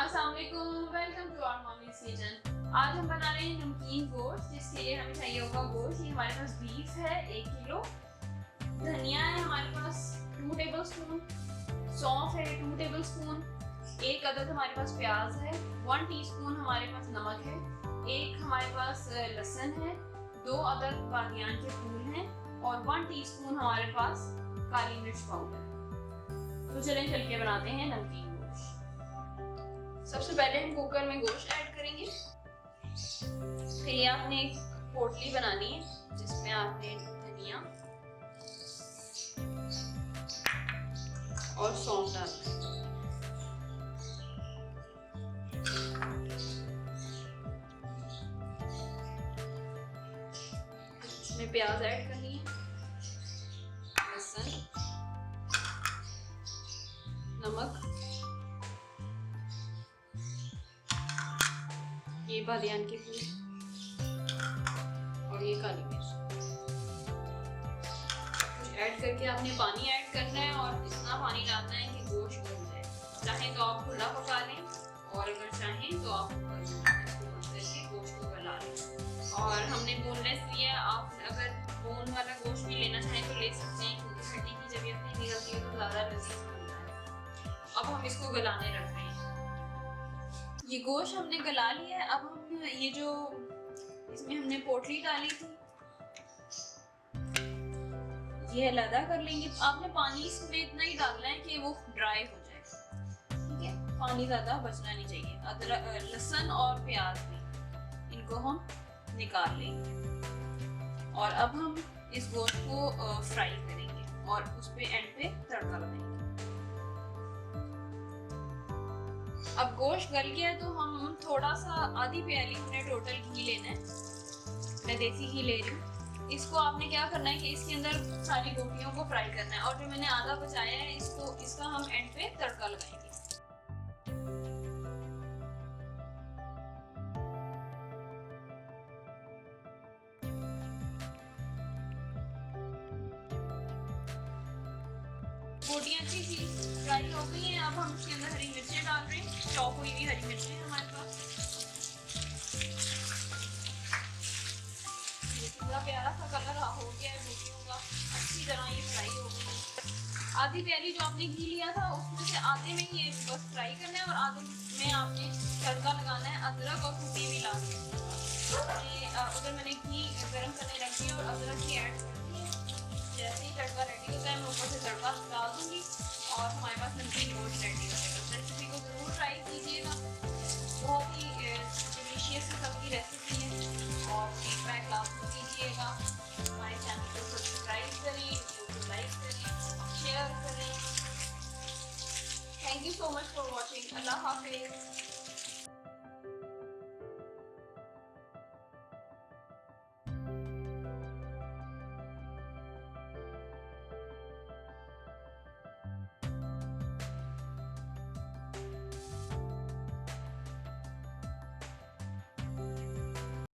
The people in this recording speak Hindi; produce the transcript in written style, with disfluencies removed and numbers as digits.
अस्सलाम वालेकुम, welcome to our mummy's kitchen. आज हम बना रहे हैं नमकीन गोश्त, जिसके लिए हमें चाहिए होगा गोश्त। ये हमारे पास बीफ है 1 किलो, धनिया है हमारे पास 2 टेबलस्पून, सौंफ है 2 टेबलस्पून, 1 अदद हमारे पास प्याज है, 1 टीस्पून हमारे पास नमक है, 1 हमारे पास लहसुन है, 2 अदद बादियान के फूल हैं और 1 टीस्पून हमारे पास काली मिर्च पाउडर। तो चलें चल के बनाते हैं नमकीन गोश्त। सबसे पहले हम कुकर में गोश्त ऐड करेंगे। फिर ये आपने एक पोटली बनानी है जिसमें आपने धनिया और सौंफ डालना है। इसमें प्याज ऐड करनी है, लहसुन, नमक, ये बादियान के फूल और ये काली मिर्च। कुछ ऐड करके आपने पानी ऐड करना है और इतना पानी डालना है कि गोश्त गल जाए। चाहे तो आप खुला पका लें और अगर चाहें तो आप करके गोश्त को गला लें। और हमने बोनलेस लिया, आप अगर बोन वाला गोश्त भी लेना चाहें तो ले सकते हैं, क्योंकि हड्डी की जब अपनी निकलती है तो ज़्यादा लजीज बनता है। अब हम इसको गलाने रख रहे हैं। ये गोश्त हमने गला लिया है। अब हम ये जो इसमें हमने पोटली डाली थी ये अलग कर लेंगे। आपने पानी इसमें इतना ही डालना है कि वो ड्राई हो जाए, ठीक है। पानी ज्यादा बचना नहीं चाहिए। अदरक, लहसुन और प्याज भी इनको हम निकाल लेंगे और अब हम इस गोश्त को फ्राई करेंगे और उस पे एंड पे तड़का लगाएंगे। अब गोश्त गल गया है तो हम थोड़ा सा आधी प्याली हमने टोटल घी लेना है। मैं देसी घी ले रही हूँ। इसको आपने क्या करना है कि इसके अंदर सारी गोटियों को फ्राई करना है और जो मैंने आधा बचाया है इसका हम एंड पे तड़का लगाएंगे। गोटियाँ अच्छी सी फ्राई हो गई हैं। अब हम इसके अंदर हरी मिर्चें डाल रहे हैं, चॉप हुई हुई हरी मिर्चें हमारे पास। ये पूरा प्यारा सा कलर हो गया है गोटियों का, अच्छी तरह ये फ्राई हो गई है। आधी प्याली जो आपने घी लिया था उसमें से आधे में ये बस फ्राई करना है और आधे में आपने तड़का लगाना है अदरक और कुटी हुई लाल मिर्च। उधर मैंने घी गर्म करने रख दिया और अदरक की ऐड कर दी है। जैसे ही तड़का रेडी होता है मैं ऊपर से तड़का डाल दूंगी और हमारे पास नमकीन गोश्त रेडी हो जाएगा। रेसिपी को ज़रूर ट्राई कीजिएगा, बहुत ही डिलीशियस किस्म की रेसिपी है और फीडबैक लाजमी दीजिएगा। हमारे चैनल को सब्सक्राइब करें, वीडियो को लाइक करें, शेयर करें। Thank you so much for watching. अल्लाह हाफिज़।